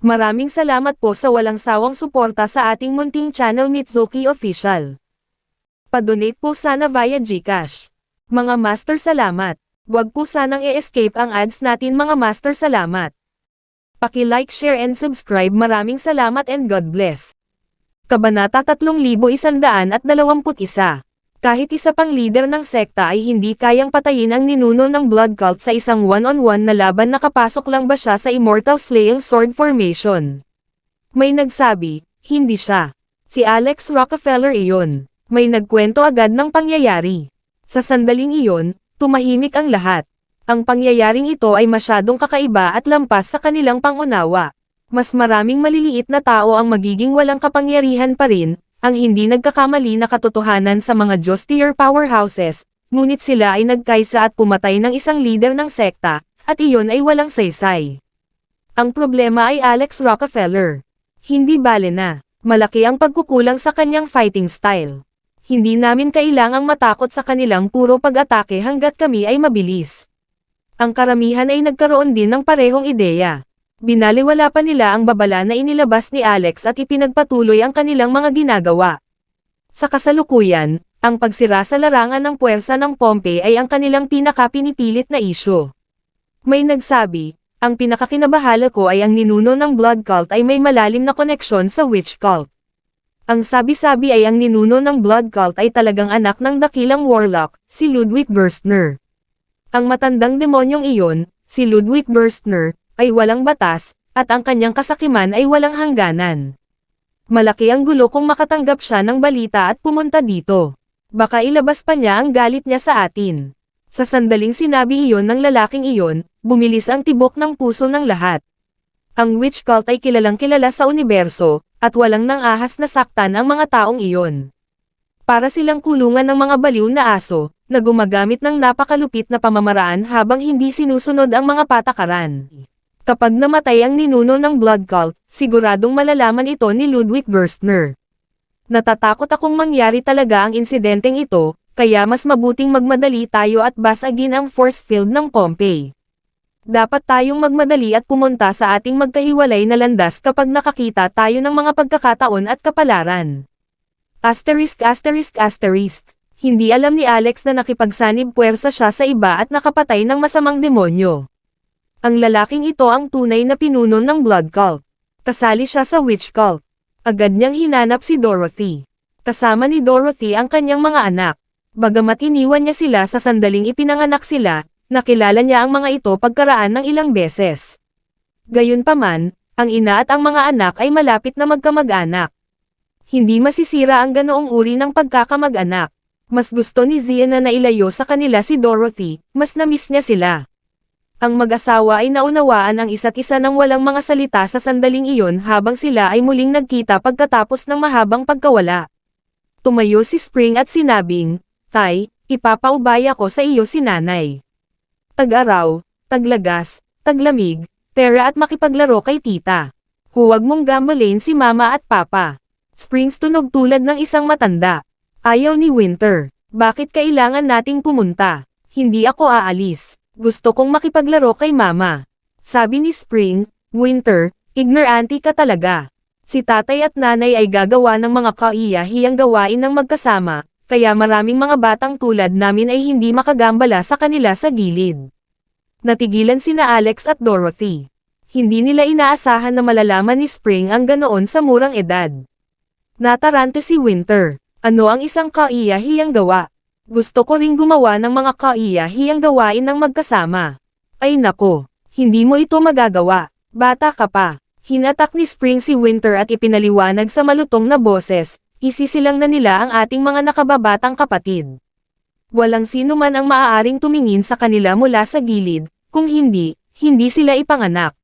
Maraming salamat po sa walang sawang suporta sa ating munting channel Mitsuki Official. Pa-donate po sana via GCash. Mga master salamat. Huwag po sanang i-escape ang ads natin mga master salamat. Paki-like, share and subscribe. Maraming salamat and God bless. Kabanata 3121. Kahit isa pang leader ng sekta ay hindi kayang patayin ang ninuno ng blood cult sa isang one-on-one na laban, nakapasok lang ba siya sa Immortal Slaying Sword Formation? May nagsabi, hindi siya. Si Alex Rockefeller iyon. May nagkwento agad ng pangyayari. Sa sandaling iyon, tumahimik ang lahat. Ang pangyayaring ito ay masyadong kakaiba at lampas sa kanilang pangunawa. Mas maraming maliliit na tao ang magiging walang kapangyarihan pa rin, ang hindi nagkakamali na katotohanan sa mga Jostier powerhouses, ngunit sila ay nagkaisa at pumatay ng isang leader ng sekta, at iyon ay walang saysay. Ang problema ay Alex Rockefeller. Hindi bale na, malaki ang pagkukulang sa kanyang fighting style. Hindi namin kailangang matakot sa kanilang puro pag-atake hanggat kami ay mabilis. Ang karamihan ay nagkaroon din ng parehong ideya. Binaliwala pa nila ang babala na inilabas ni Alex at ipinagpatuloy ang kanilang mga ginagawa. Sa kasalukuyan, ang pagsira sa larangan ng puwersa ng Pompey ay ang kanilang pinakapinipilit na isyu. May nagsabi, ang pinakakinabahala ko ay ang ninuno ng blood cult ay may malalim na koneksyon sa witch cult. Ang sabi-sabi ay ang ninuno ng blood cult ay talagang anak ng dakilang warlock, si Ludwig Gerstner. Ang matandang demonyong iyon, si Ludwig Gerstner, ay walang batas, at ang kanyang kasakiman ay walang hangganan. Malaki ang gulo kung makatanggap siya ng balita at pumunta dito. Baka ilabas pa niya ang galit niya sa atin. Sa sandaling sinabi iyon ng lalaking iyon, bumilis ang tibok ng puso ng lahat. Ang witch cult ay kilalang kilala sa universo, at walang nang ahas na saktan ang mga taong iyon. Para silang kulungan ng mga baliw na aso, na gumagamit ng napakalupit na pamamaraan habang hindi sinusunod ang mga patakaran. Kapag namatay ang ninuno ng blood cult, siguradong malalaman ito ni Ludwig Gerstner. Natatakot akong mangyari talaga ang insidenteng ito, kaya mas mabuting magmadali tayo at basagin ang force field ng Pompey. Dapat tayong magmadali at pumunta sa ating magkahiwalay na landas kapag nakakita tayo ng mga pagkakataon at kapalaran. ******. Hindi alam ni Alex na nakipagsanib puwersa siya sa iba at nakapatay ng masamang demonyo. Ang lalaking ito ang tunay na pinuno ng blood cult. Kasali siya sa witch cult. Agad niyang hinanap si Dorothy. Kasama ni Dorothy ang kanyang mga anak. Bagamat iniwan niya sila sa sandaling ipinanganak sila, nakilala niya ang mga ito pagkaraan ng ilang beses. Gayunpaman, ang ina at ang mga anak ay malapit na magkamag-anak. Hindi masisira ang ganoong uri ng pagkakamag-anak. Mas gusto ni Zia na nailayo sa kanila si Dorothy, mas na-miss niya sila. Ang mag-asawa ay naunawaan ang isa't isa ng walang mga salita sa sandaling iyon habang sila ay muling nagkita pagkatapos ng mahabang pagkawala. Tumayo si Spring at sinabing, "Tay, ipapaubay ako sa iyo si nanay. Tag-araw, taglagas, taglamig, tera at makipaglaro kay tita. Huwag mong gambalain si mama at papa." Springs tunog tulad ng isang matanda. Ayaw ni Winter. "Bakit kailangan nating pumunta? Hindi ako aalis. Gusto kong makipaglaro kay mama." Sabi ni Spring, "Winter, ignorante ka talaga. Si tatay at nanay ay gagawa ng mga kaiyahiyang gawain ng magkasama, kaya maraming mga batang tulad namin ay hindi makagambala sa kanila sa gilid." Natigilan sina Alex at Dorothy. Hindi nila inaasahan na malalaman ni Spring ang ganoon sa murang edad. Natarante si Winter. "Ano ang isang kaiyahiyang gawa? Gusto ko ring gumawa ng mga kaiyahiyang gawain ng magkasama." "Ay nako, hindi mo ito magagawa. Bata ka pa." Hinatak ni Spring si Winter at ipinaliwanag sa malutong na boses, "Isisilang na nila ang ating mga nakababatang kapatid. Walang sino man ang maaaring tumingin sa kanila mula sa gilid, kung hindi, hindi sila ipanganak."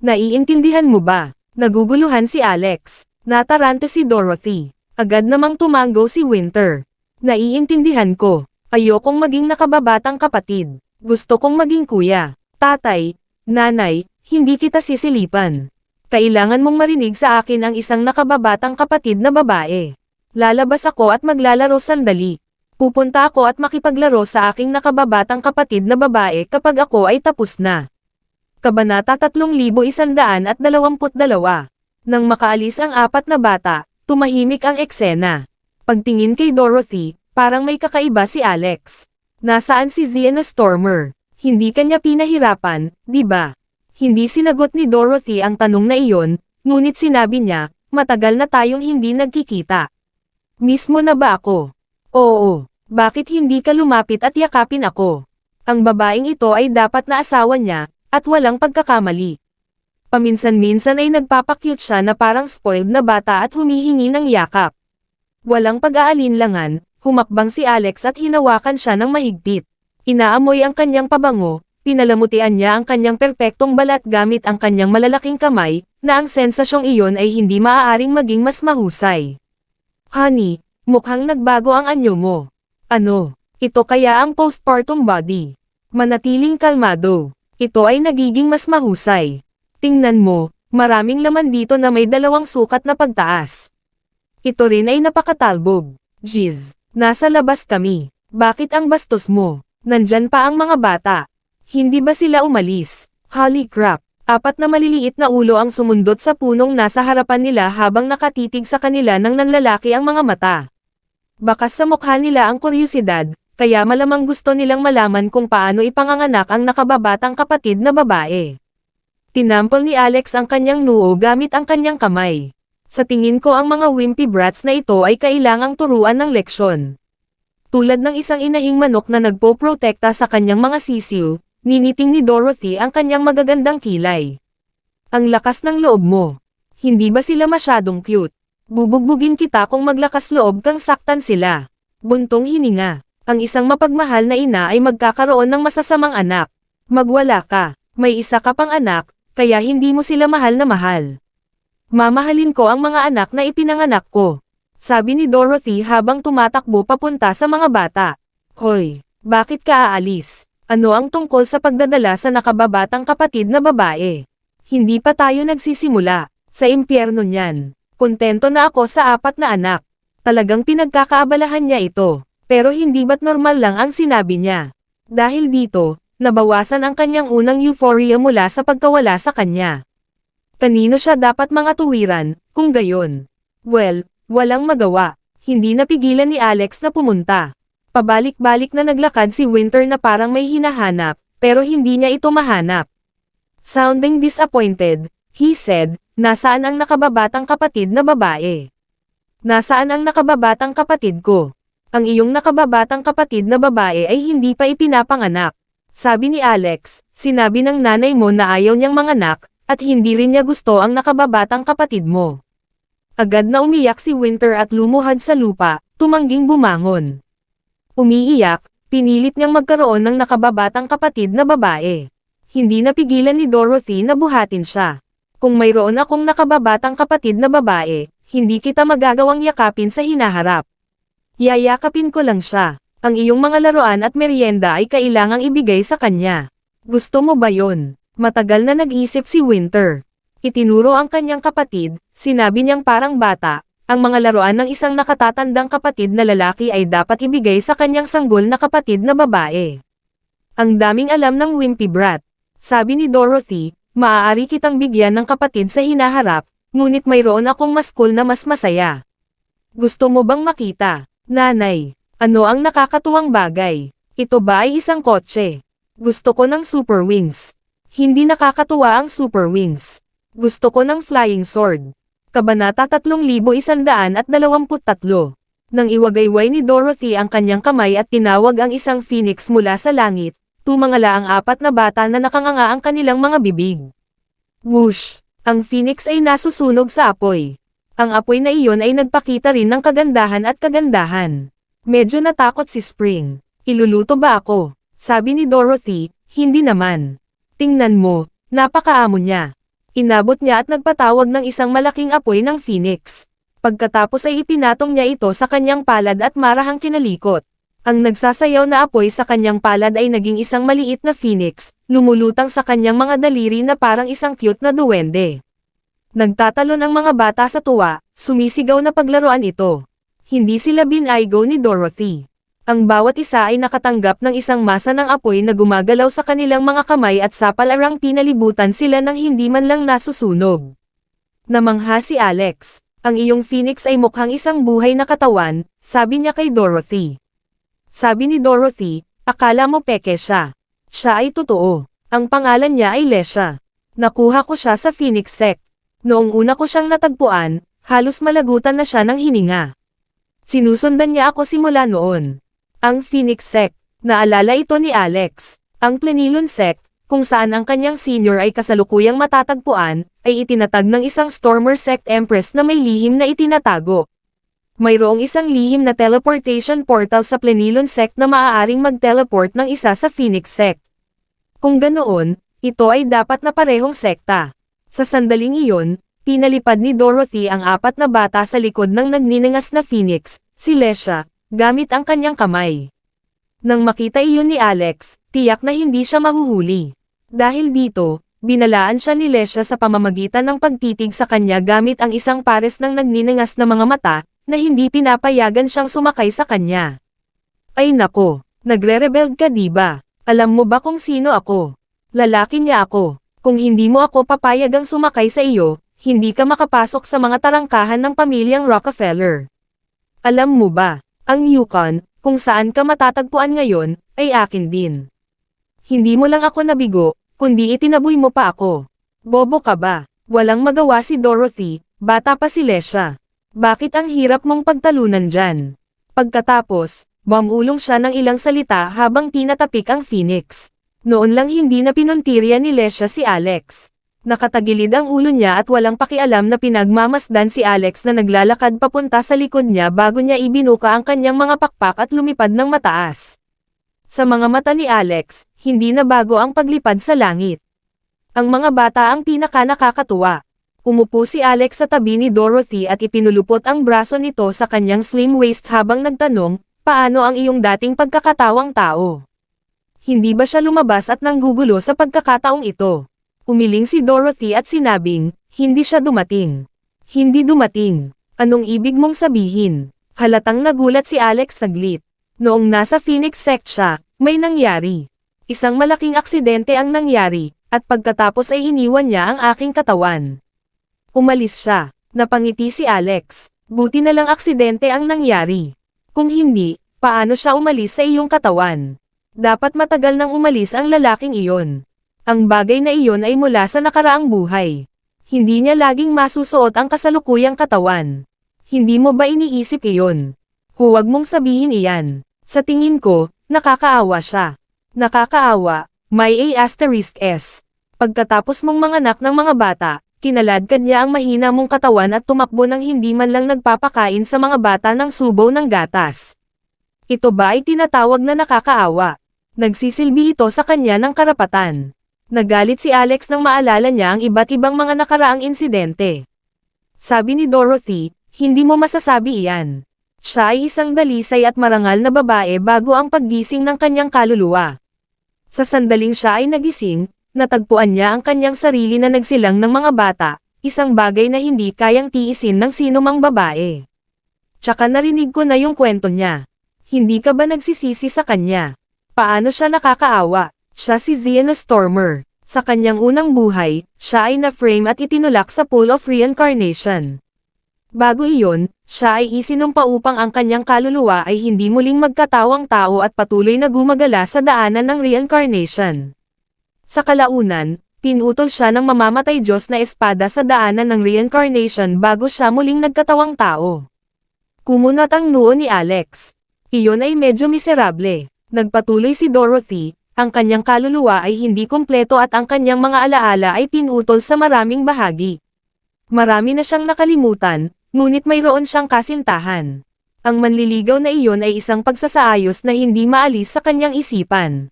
"Naiintindihan mo ba?" Naguguluhan si Alex. Natarante si Dorothy. Agad namang tumango si Winter. "Naiintindihan ko. Ayokong maging nakababatang kapatid. Gusto kong maging kuya, tatay, nanay, hindi kita sisilipan. Kailangan mong marinig sa akin ang isang nakababatang kapatid na babae. Lalabas ako at maglalaro sandali. Pupunta ako at makipaglaro sa aking nakababatang kapatid na babae kapag ako ay tapos na. Kabanata 3122. Nang makaalis ang apat na bata, tumahimik ang eksena. Pagtingin kay Dorothy, parang may kakaiba si Alex. Nasaan si Ziena Stormer? Hindi kanya pinahirapan, di ba? Hindi sinagot ni Dorothy ang tanong na iyon, ngunit sinabi niya, matagal na tayong hindi nagkikita. Mismo na ba ako? Oo, bakit hindi ka lumapit at yakapin ako? Ang babaeng ito ay dapat na asawa niya, at walang pagkakamali. Paminsan-minsan ay nagpapakyut siya na parang spoiled na bata at humihingi ng yakap. Walang pag-aalinlangan, humakbang si Alex at hinawakan siya ng mahigpit. Inaamoy ang kanyang pabango, pinalamutian niya ang kanyang perpektong balat gamit ang kanyang malalaking kamay, na ang sensasyong iyon ay hindi maaaring maging mas mahusay. Honey, mukhang nagbago ang anyo mo. Ano? Ito kaya ang postpartum body? Manatiling kalmado. Ito ay nagiging mas mahusay. Tingnan mo, maraming laman dito na may 2 sukat na pagtaas. Ito rin ay napakatalbog. Jeez, nasa labas kami. Bakit ang bastos mo? Nandyan pa ang mga bata. Hindi ba sila umalis? Holy crap! 4 na maliliit na ulo ang sumundot sa punong nasa harapan nila habang nakatitig sa kanila ng nanlalaki ang mga mata. Bakas sa mukha nila ang kuryosidad, kaya malamang gusto nilang malaman kung paano ipanganganak ang nakababatang kapatid na babae. Tinampol ni Alex ang kanyang noo gamit ang kanyang kamay. Sa tingin ko ang mga wimpy brats na ito ay kailangang turuan ng leksyon. Tulad ng isang inahing manok na nagpoprotekta sa kanyang mga sisiw, niniting ni Dorothy ang kanyang magagandang kilay. Ang lakas ng loob mo. Hindi ba sila masyadong cute? Bubugbugin kita kung maglakas loob kang saktan sila. Buntong hininga. Ang isang mapagmahal na ina ay magkakaroon ng masasamang anak. Magwala ka. May isa ka pang anak, kaya hindi mo sila mahal na mahal. Mamahalin ko ang mga anak na ipinanganak ko. Sabi ni Dorothy habang tumatakbo papunta sa mga bata. Hoy, bakit ka aalis? Ano ang tungkol sa pagdadala sa nakababatang kapatid na babae? Hindi pa tayo nagsisimula. Sa impyerno niyan. Kontento na ako sa 4 na anak. Talagang pinagkakaabalahan niya ito. Pero hindi ba't normal lang ang sinabi niya? Dahil dito, nabawasan ang kanyang unang euphoria mula sa pagkawala sa kanya. Kanino siya dapat mga tuwiran, kung gayon? Well, walang magawa. Hindi napigilan ni Alex na pumunta. Pabalik-balik na naglakad si Winter na parang may hinahanap, pero hindi niya ito mahanap. Sounding disappointed, he said, nasaan ang nakababatang kapatid na babae? Nasaan ang nakababatang kapatid ko? Ang iyong nakababatang kapatid na babae ay hindi pa ipinapanganak. Sabi ni Alex, sinabi ng nanay mo na ayaw niyang manganak, at hindi rin niya gusto ang nakababatang kapatid mo. Agad na umiyak si Winter at lumuhad sa lupa, tumangging bumangon. Umiiyak, pinilit niyang magkaroon ng nakababatang kapatid na babae. Hindi napigilan ni Dorothy na buhatin siya. Kung mayroon akong nakababatang kapatid na babae, hindi kita magagawang yakapin sa hinaharap. Yayakapin ko lang siya. Ang iyong mga laruan at merienda ay kailangang ibigay sa kanya. Gusto mo ba yon? Matagal na nag-isip si Winter. Itinuro ang kanyang kapatid, sinabi niyang parang bata, ang mga laruan ng isang nakatatandang kapatid na lalaki ay dapat ibigay sa kanyang sanggol na kapatid na babae. Ang daming alam ng wimpy brat. Sabi ni Dorothy, maaari kitang bigyan ng kapatid sa hinaharap, ngunit mayroon akong mas cool na mas masaya. Gusto mo bang makita? Nanay, ano ang nakakatuwang bagay? Ito ba ay isang kotse? Gusto ko ng super wings. Hindi nakakatuwa ang super wings. Gusto ko ng flying sword. Kabanata 3123. Nang iwagayway ni Dorothy ang kanyang kamay at tinawag ang isang phoenix mula sa langit, tumangala ang 4 na bata na nakanganga ang kanilang mga bibig. Whoosh! Ang phoenix ay nasusunog sa apoy. Ang apoy na iyon ay nagpakita rin ng kagandahan at kagandahan. Medyo natakot si Spring. Iluluto ba ako? Sabi ni Dorothy, hindi naman. Tingnan mo, napakaamo niya. Inabot niya at nagpatawag ng isang malaking apoy ng phoenix. Pagkatapos ay ipinatong niya ito sa kanyang palad at marahang kinalikot. Ang nagsasayaw na apoy sa kanyang palad ay naging isang maliit na phoenix, lumulutang sa kanyang mga daliri na parang isang cute na duwende. Nagtatalon ang mga bata sa tuwa, sumisigaw na paglaruan ito. Hindi sila binaygo ni Dorothy. Ang bawat isa ay nakatanggap ng isang masa ng apoy na gumagalaw sa kanilang mga kamay at sa palarang pinalibutan sila ng hindi man lang nasusunog. Namangha si Alex. Ang iyong phoenix ay mukhang isang buhay na katawan, sabi niya kay Dorothy. Sabi ni Dorothy, akala mo peke siya. Siya ay totoo. Ang pangalan niya ay Lesha. Nakuha ko siya sa Phoenix Sect. Noong una ko siyang natagpuan, halos malagutan na siya ng hininga. Sinusundan niya ako simula noon. Ang Phoenix Sect, naalala ito ni Alex. Ang Plenilun Sect, kung saan ang kanyang senior ay kasalukuyang matatagpuan, ay itinatag ng isang Stormer Sect Empress na may lihim na itinatago. Mayroong isang lihim na teleportation portal sa Plenilun Sect na maaaring mag-teleport ng isa sa Phoenix Sect. Kung ganoon, ito ay dapat na parehong sekta. Sa sandaling iyon, pinalipad ni Dorothy ang 4 na bata sa likod ng nagniningas na Phoenix, si Lesha, gamit ang kanyang kamay. Nang makita iyon ni Alex, tiyak na hindi siya mahuhuli. Dahil dito, binalaan siya ni Lesha sa pamamagitan ng pagtitig sa kanya gamit ang isang pares ng nagniningas na mga mata, na hindi pinapayagan siyang sumakay sa kanya. Ay nako, nagre-rebel ka diba? Alam mo ba kung sino ako? Lalaki niya ako. Kung hindi mo ako papayagang sumakay sa iyo, hindi ka makapasok sa mga tarangkahan ng pamilyang Rockefeller. Alam mo ba, ang Yukon, kung saan ka matatagpuan ngayon, ay akin din. Hindi mo lang ako nabigo, kundi itinaboy mo pa ako. Bobo ka ba? Walang magawa si Dorothy, bata pa si Lesha. Bakit ang hirap mong pagtalunan dyan? Pagkatapos, bumulong siya ng ilang salita habang tinatapik ang Phoenix. Noon lang hindi na pinuntirya ni Lesha si Alex. Nakatagilid ang ulo niya at walang pakialam na pinagmamasdan si Alex na naglalakad papunta sa likod niya bago niya ibinuka ang kanyang mga pakpak at lumipad ng mataas. Sa mga mata ni Alex, hindi na bago ang paglipad sa langit. Ang mga bata ang pinaka-nakakatuwa. Umupo si Alex sa tabi ni Dorothy at ipinulupot ang braso nito sa kanyang slim waist habang nagtanong, paano ang iyong dating pagkakatawang tao? Hindi ba siya lumabas at nanggugulo sa pagkakataong ito? Umiling si Dorothy at sinabing, hindi siya dumating. Hindi dumating. Anong ibig mong sabihin? Halatang nagulat si Alex saglit. Noong nasa Phoenix Sect siya, may nangyari. Isang malaking aksidente ang nangyari, at pagkatapos ay iniwan niya ang aking katawan. Umalis siya. Napangiti si Alex. Buti na lang aksidente ang nangyari. Kung hindi, paano siya umalis sa iyong katawan? Dapat matagal nang umalis ang lalaking iyon. Ang bagay na iyon ay mula sa nakaraang buhay. Hindi niya laging masusuot ang kasalukuyang katawan. Hindi mo ba iniisip iyon? Huwag mong sabihin iyan. Sa tingin ko, nakakaawa siya. Nakakaawa, may A*S. Pagkatapos mong manganak ng mga bata, kinaladkad niya ang mahina mong katawan at tumakbo nang hindi man lang nagpapakain sa mga bata ng subo ng gatas. Ito ba ay tinatawag na nakakaawa? Nagsisilbi ito sa kanya ng karapatan. Nagalit si Alex nang maalala niya ang iba't ibang mga nakaraang insidente. Sabi ni Dorothy, hindi mo masasabi iyan. Siya ay isang dalisay at marangal na babae bago ang paggising ng kanyang kaluluwa. Sa sandaling siya ay nagising, natagpuan niya ang kanyang sarili na nagsilang ng mga bata, isang bagay na hindi kayang tiisin ng sinumang babae. Tsaka narinig ko na yung kwento niya. Hindi ka ba nagsisisi sa kanya? Paano siya nakakaawa? Siya si Xena Stormer. Sa kanyang unang buhay, siya ay na-frame at itinulak sa Pool of Reincarnation. Bago iyon, siya ay isinumpa upang ang kanyang kaluluwa ay hindi muling magkatawang tao at patuloy na gumagala sa daanan ng reincarnation. Sa kalaunan, pinutol siya ng mamamatay Diyos na espada sa daanan ng reincarnation bago siya muling nagkatawang tao. Kumunat ang noo ni Alex. Iyon ay medyo miserable. Nagpatuloy si Dorothy, ang kanyang kaluluwa ay hindi kumpleto at ang kanyang mga alaala ay pinutol sa maraming bahagi. Marami na siyang nakalimutan, ngunit mayroon siyang kasintahan. Ang manliligaw na iyon ay isang pagsasaayos na hindi maalis sa kanyang isipan.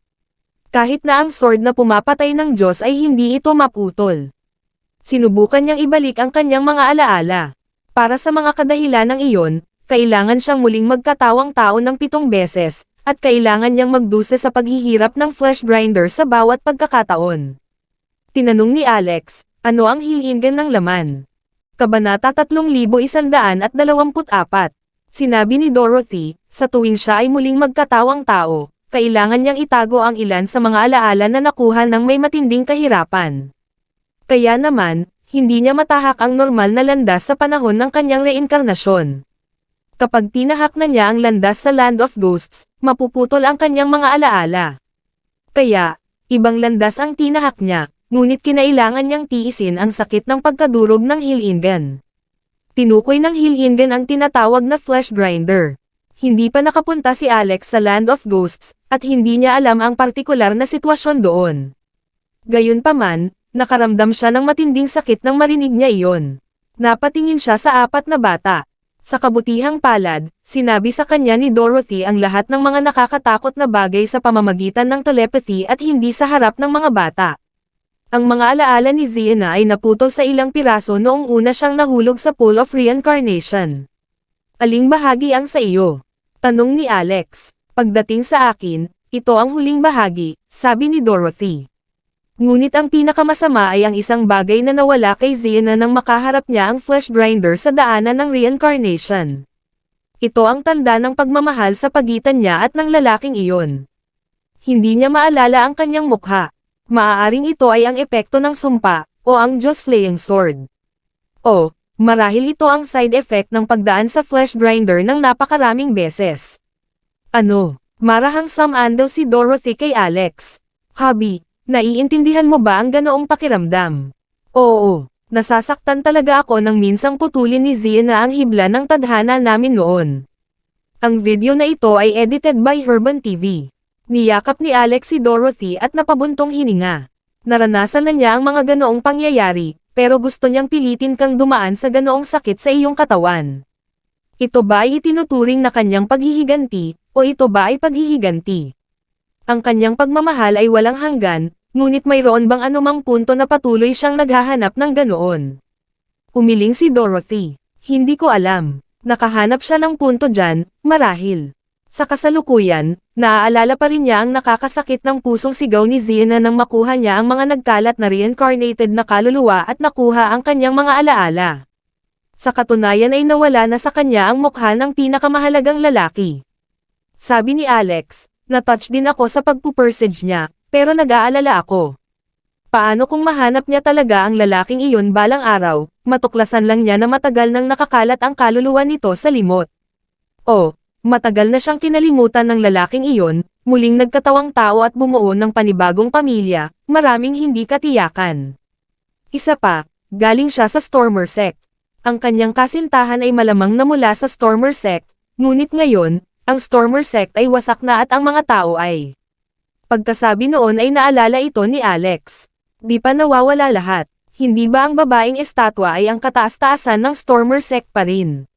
Kahit na ang sword na pumapatay ng Diyos ay hindi ito maputol. Sinubukan niyang ibalik ang kanyang mga alaala. Para sa mga kadahilanang iyon, kailangan siyang muling magkatawang tao ng 7 beses, at kailangan niyang magdusa sa paghihirap ng flesh grinder sa bawat pagkakataon. Tinanong ni Alex, ano ang hilingan ng laman? Kabanata 3124. Sinabi ni Dorothy, Sa tuwing siya ay muling magkatawang tao, kailangan niyang itago ang ilan sa mga alaala na nakuha ng may matinding kahirapan. Kaya naman, hindi niya matahak ang normal na landas sa panahon ng kanyang reinkarnasyon. Kapag tinahak na niya ang landas sa Land of Ghosts, mapuputol ang kanyang mga alaala. Kaya, ibang landas ang tinahak niya, ngunit kinailangan niyang tiisin ang sakit ng pagkadurog ng Hilingen. Tinukoy ng Hilingen ang tinatawag na flesh grinder. Hindi pa nakapunta si Alex sa Land of Ghosts, at hindi niya alam ang partikular na sitwasyon doon. Gayunpaman, nakaramdam siya ng matinding sakit nang marinig niya iyon. Napatingin siya sa 4 na bata. Sa kabutihang palad, sinabi sa kanya ni Dorothy ang lahat ng mga nakakatakot na bagay sa pamamagitan ng telepathy at hindi sa harap ng mga bata. Ang mga alaala ni Xena ay naputol sa ilang piraso noong una siyang nahulog sa Pool of Reincarnation. Aling bahagi ang sa iyo? Tanong ni Alex. Pagdating sa akin, ito ang huling bahagi, sabi ni Dorothy. Ngunit ang pinakamasama ay ang isang bagay na nawala kay Xena nang makaharap niya ang flesh grinder sa daanan ng reincarnation. Ito ang tanda ng pagmamahal sa pagitan niya at ng lalaking iyon. Hindi niya maalala ang kanyang mukha. Maaaring ito ay ang epekto ng sumpa, o ang Diyos-slaying sword. O, marahil ito ang side effect ng pagdaan sa flesh grinder ng napakaraming beses. Ano, marahang sumandal si Dorothy kay Alex. Hubby, naiintindihan mo ba ang ganoong pakiramdam? Oo, nasasaktan talaga ako nang minsang putulin ni Xena ang hibla ng tadhana namin noon. Ang video na ito ay edited by Herban TV. Niyakap ni Alex si Dorothy at napabuntong hininga. Naranasan na niya ang mga ganoong pangyayari, pero gusto niyang pilitin kang dumaan sa ganoong sakit sa iyong katawan. Ito ba ay itinuturing na kanyang paghihiganti, o ito ba ay paghihiganti? Ang kanyang pagmamahal ay walang hanggan, ngunit mayroon bang anumang punto na patuloy siyang naghahanap ng ganoon? Umiling si Dorothy. Hindi ko alam. Nakahanap siya ng punto dyan, marahil. Sa kasalukuyan, naaalala pa rin niya ang nakakasakit ng pusong sigaw ni Xena nang makuha niya ang mga nagkalat na reincarnated na kaluluwa at nakuha ang kanyang mga alaala. Sa katunayan ay nawala na sa kanya ang mukha ng pinakamahalagang lalaki. Sabi ni Alex, na-touch din ako sa pagpupersage niya, pero nag-aalala ako. Paano kung mahanap niya talaga ang lalaking iyon balang araw, matuklasan lang niya na matagal nang nakakalat ang kaluluwa nito sa limot. O, matagal na siyang kinalimutan ng lalaking iyon, muling nagkatawang tao at bumuo ng panibagong pamilya, maraming hindi katiyakan. Isa pa, galing siya sa Stormer Sect. Ang kanyang kasintahan ay malamang na mula sa Stormer Sect, ngunit ngayon, ang Stormer Sect ay wasak na at ang mga tao ay. Pagkasabi noon ay naalala ito ni Alex. Di pa nawawala lahat. Hindi ba ang babaeng estatwa ay ang kataas-taasan ng Stormer Sect pa rin?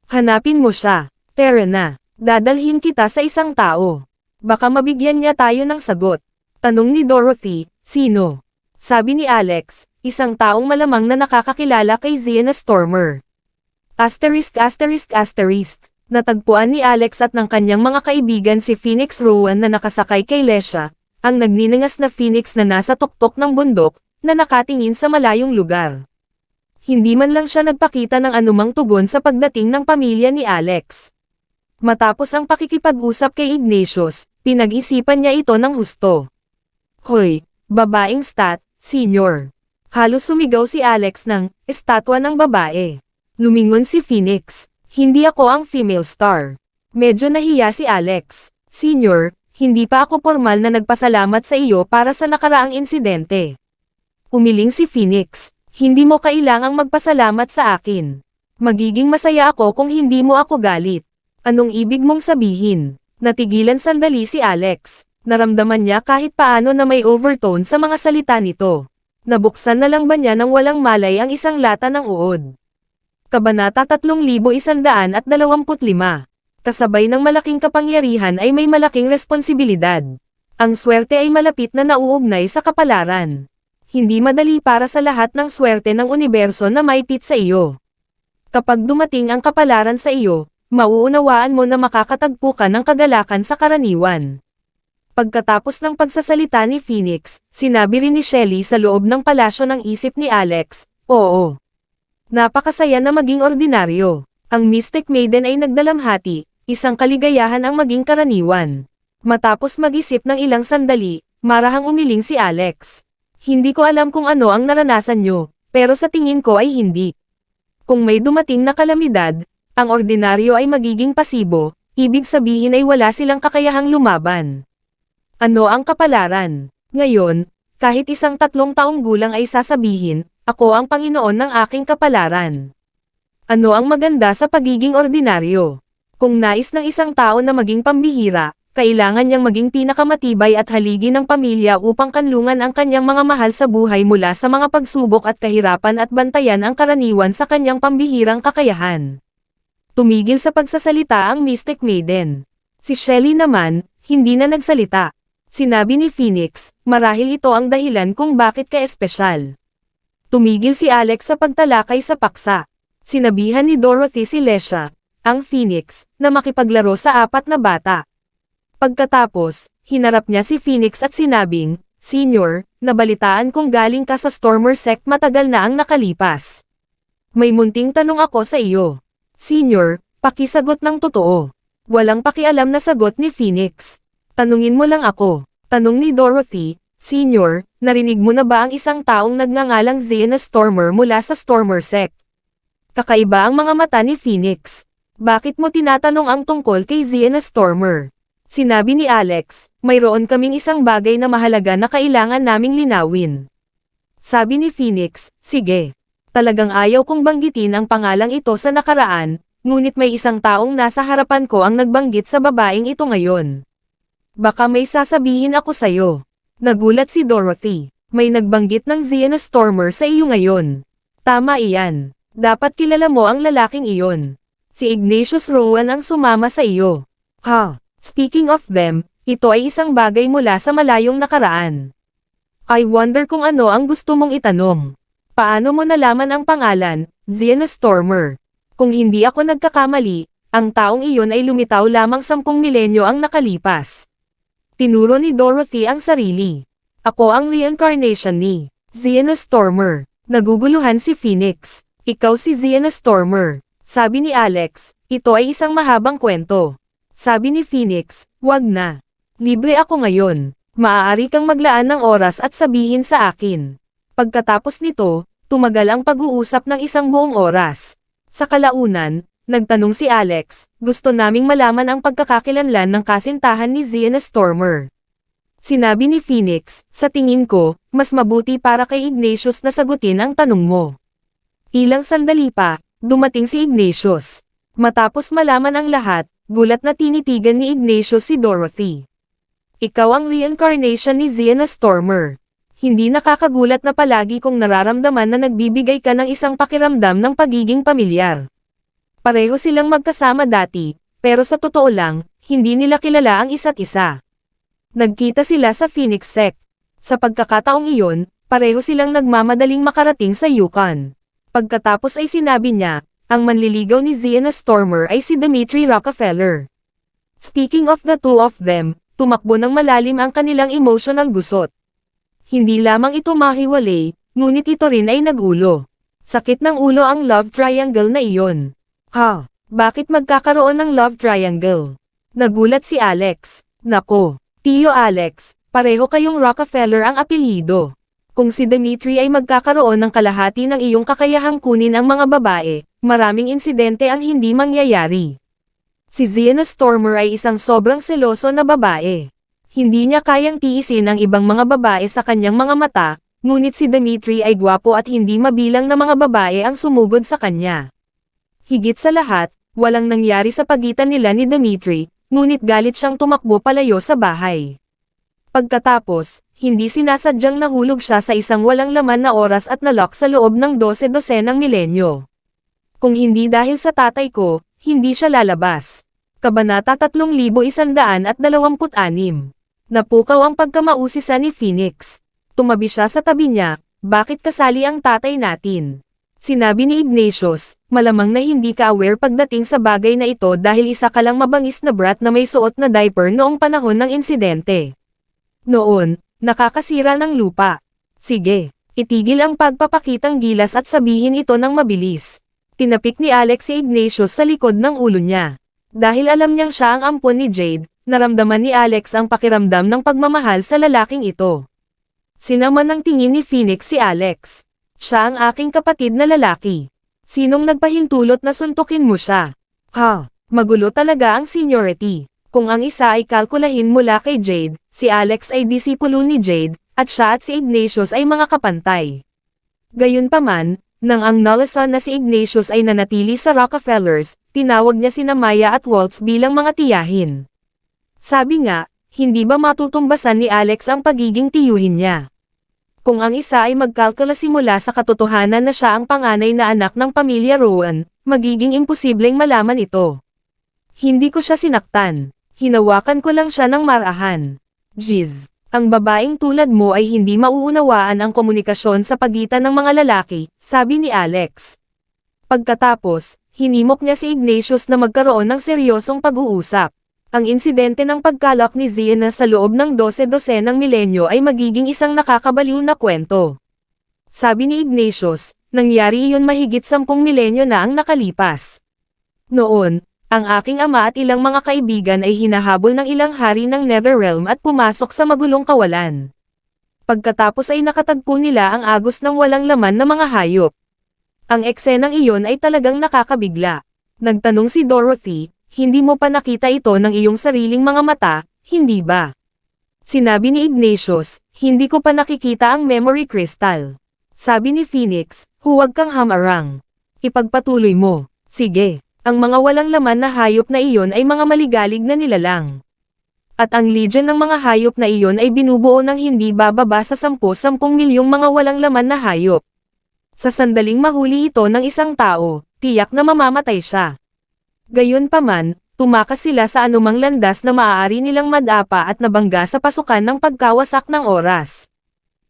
Hanapin mo siya. Tara na. Dadalhin kita sa isang tao. Baka mabigyan niya tayo ng sagot. Tanong ni Dorothy, sino? Sabi ni Alex, isang taong malamang na nakakakilala kay Xena Stormer. Asterisk. Natagpuan ni Alex at ng kanyang mga kaibigan si Phoenix Rowan na nakasakay kay Lesha, ang nagniningas na Phoenix na nasa tuktok ng bundok, na nakatingin sa malayong lugar. Hindi man lang siya nagpakita ng anumang tugon sa pagdating ng pamilya ni Alex. Matapos ang pakikipag-usap kay Ignatius, pinag-isipan niya ito ng husto. Hoy, babaeng senior. Halos sumigaw si Alex ng, estatwa ng babae. Lumingon si Phoenix. Hindi ako ang female star. Medyo nahiya si Alex. Senior, hindi pa ako formal na nagpasalamat sa iyo para sa nakaraang insidente. Umiling si Phoenix. Hindi mo kailangang magpasalamat sa akin. Magiging masaya ako kung hindi mo ako galit. Anong ibig mong sabihin? Natigilan sandali si Alex. Naramdaman niya kahit paano na may overtone sa mga salita nito. Nabuksan na lang ba niya nang walang malay ang isang lata ng uod? Kabanata 3125. Kasabay ng malaking kapangyarihan ay may malaking responsibilidad. Ang swerte ay malapit na nauugnay sa kapalaran. Hindi madali para sa lahat ng swerte ng universo na maipit sa iyo. Kapag dumating ang kapalaran sa iyo, mauunawaan mo na makakatagpo ka ng kagalakan sa karaniwan. Pagkatapos ng pagsasalita ni Phoenix, sinabi rin ni Shelly sa loob ng palasyo ng isip ni Alex, oo. Napakasaya na maging ordinaryo. Ang Mystic Maiden ay nagdalamhati, Isang kaligayahan ang maging karaniwan. Matapos mag-isip ng ilang sandali, marahang umiling si Alex. Hindi ko alam kung ano ang naranasan nyo, pero sa tingin ko ay hindi. Kung may dumating na kalamidad, ang ordinaryo ay magiging pasibo, ibig sabihin ay wala silang kakayahang lumaban. Ano ang kapalaran? Ngayon, kahit isang 3 taong gulang ay sasabihin, ako ang Panginoon ng aking kapalaran. Ano ang maganda sa pagiging ordinaryo? Kung nais ng isang tao na maging pambihira, kailangan niyang maging pinakamatibay at haligi ng pamilya upang kanlungan ang kanyang mga mahal sa buhay mula sa mga pagsubok at kahirapan at bantayan ang karaniwan sa kanyang pambihirang kakayahan. Tumigil sa pagsasalita ang Mystic Maiden. Si Shelly naman, hindi na nagsalita. Sinabi ni Phoenix, marahil ito ang dahilan kung bakit ka espesyal. Tumigil si Alex sa pagtalakay sa paksa. Sinabihan ni Dorothy si Lesha, ang Phoenix, na makipaglaro sa 4 na bata. Pagkatapos, hinarap niya si Phoenix at sinabing, Senior, nabalitaan kong galing ka sa Stormer Sect matagal na ang nakalipas. May munting tanong ako sa iyo. Senior, pakisagot ng totoo. Walang pakialam na sagot ni Phoenix. Tanungin mo lang ako. Tanong ni Dorothy, Senior, narinig mo na ba ang isang taong nagngangalang Xena Stormer mula sa Stormer Sect? Kakaiba ang mga mata ni Phoenix. Bakit mo tinatanong ang tungkol kay Xena Stormer? Sinabi ni Alex, mayroon kaming isang bagay na mahalaga na kailangan naming linawin. Sabi ni Phoenix, sige. Talagang ayaw kong banggitin ang pangalang ito sa nakaraan, ngunit may isang taong nasa harapan ko ang nagbanggit sa babaeng ito ngayon. Baka may sasabihin ako sa'yo. Nagulat si Dorothy. May nagbanggit ng Xena Stormer sa iyo ngayon. Tama iyan. Dapat kilala mo ang lalaking iyon. Si Ignatius Rowan ang sumama sa iyo. Ha? Speaking of them, ito ay isang bagay mula sa malayong nakaraan. I wonder kung ano ang gusto mong itanong. Paano mo nalaman ang pangalan, Xena Stormer? Kung hindi ako nagkakamali, ang taong iyon ay lumitaw lamang 10 milenyo ang nakalipas. Tinuro ni Dorothy ang sarili. Ako ang reincarnation ni Xena Stormer. Naguguluhan si Phoenix. Ikaw si Xena Stormer. Sabi ni Alex, ito ay isang mahabang kwento. Sabi ni Phoenix, wag na. Libre ako ngayon. Maaari kang maglaan ng oras at sabihin sa akin. Pagkatapos nito, tumagal ang pag-uusap ng 1 buong oras. Sa kalaunan, nagtanong si Alex, gusto naming malaman ang pagkakakilanlan ng kasintahan ni Xena Stormer. Sinabi ni Phoenix, sa tingin ko, mas mabuti para kay Ignatius na sagutin ang tanong mo. Ilang sandali pa, dumating si Ignatius. Matapos malaman ang lahat, gulat na tinitigan ni Ignatius si Dorothy. Ikaw ang reincarnation ni Xena Stormer. Hindi nakakagulat na palagi kong nararamdaman na nagbibigay ka ng isang pakiramdam ng pagiging pamilyar. Pareho silang magkasama dati, pero sa totoo lang, hindi nila kilala ang isa't isa. Nagkita sila sa Phoenix Sect. Sa pagkakataong iyon, pareho silang nagmamadaling makarating sa Yukon. Pagkatapos ay sinabi niya, ang manliligaw ni Xena Stormer ay si Dimitri Rockefeller. Speaking of the two of them, tumakbo ng malalim ang kanilang emotional gusot. Hindi lamang ito mahiwalay, ngunit ito rin ay nagulo. Sakit ng ulo ang love triangle na iyon. Ha? Bakit magkakaroon ng love triangle? Nagulat si Alex. Nako, Tio Alex, pareho kayong Rockefeller ang apelyido. Kung si Dimitri ay magkakaroon ng kalahati ng iyong kakayahang kunin ang mga babae, maraming insidente ang hindi mangyayari. Si Xena Stormer ay isang sobrang seloso na babae. Hindi niya kayang tiisin ang ibang mga babae sa kanyang mga mata, ngunit si Dimitri ay gwapo at hindi mabilang na mga babae ang sumugod sa kanya. Higit sa lahat, walang nangyari sa pagitan nila ni Dimitri, ngunit galit siyang tumakbo palayo sa bahay. Pagkatapos, hindi sinasadyang nahulog siya sa isang walang laman na oras at nalock sa loob ng 12-12 milenyo. Kung hindi dahil sa tatay ko, hindi siya lalabas. Kabanata 3126. Napukaw ang pagkamausisa ni Phoenix. Tumabi siya sa tabi niya, bakit kasali ang tatay natin? Sinabi ni Ignatius, malamang na hindi ka aware pagdating sa bagay na ito dahil isa ka lang mabangis na brat na may suot na diaper noong panahon ng insidente. Noon, nakakasira ng lupa. Sige, itigil ang pagpapakitang gilas at sabihin ito ng mabilis. Tinapik ni Alex si Ignatius sa likod ng ulo niya. Dahil alam niyang siya ang ampon ni Jade, naramdaman ni Alex ang pakiramdam ng pagmamahal sa lalaking ito. Sinaman ng tingin ni Phoenix si Alex. Siya ang aking kapatid na lalaki. Sinong nagpahintulot na suntukin mo siya? Ha, magulo talaga ang seniority. Kung ang isa ay kalkulahin mula kay Jade, si Alex ay disipulo ni Jade, at siya at si Ignatius ay mga kapantay. Gayunpaman, nang ang Nolason na si Ignatius ay nanatili sa Rockefellers, tinawag niya sina Maya at Waltz bilang mga tiyahin. Sabi nga, hindi ba matutumbasan ni Alex ang pagiging tiyuhin niya? Kung ang isa ay magkalkula simula sa katotohanan na siya ang panganay na anak ng pamilya Rowan, magiging imposibleng malaman ito. Hindi ko siya sinaktan. Hinawakan ko lang siya ng marahan. Jeez, ang babaeng tulad mo ay hindi mauunawaan ang komunikasyon sa pagitan ng mga lalaki, sabi ni Alex. Pagkatapos, hinimok niya si Ignatius na magkaroon ng seryosong pag-uusap. Ang insidente ng pagkalak ni Xena sa loob ng 12 ng milenyo ay magiging isang nakakabaliw na kwento. Sabi ni Ignatius, nangyari iyon mahigit 10 milenyo na ang nakalipas. Noon, ang aking ama at ilang mga kaibigan ay hinahabol ng ilang hari ng Netherrealm at pumasok sa magulong kawalan. Pagkatapos ay nakatagpo nila ang agos ng walang laman na mga hayop. Ang eksenang iyon ay talagang nakakabigla. Nagtanong si Dorothy, hindi mo pa nakita ito ng iyong sariling mga mata, hindi ba? Sinabi ni Ignatius, hindi ko pa nakikita ang memory crystal. Sabi ni Phoenix, huwag kang hamarang. Ipagpatuloy mo. Sige, ang mga walang laman na hayop na iyon ay mga maligalig na nilalang. At ang legion ng mga hayop na iyon ay binubuo ng hindi bababa sa 10-10 milyong mga walang laman na hayop. Sa sandaling mahuli ito ng isang tao, tiyak na mamamatay siya. Gayunpaman, tumakas sila sa anumang landas na maaari nilang madapa at nabangga sa pasukan ng pagkawasak ng oras.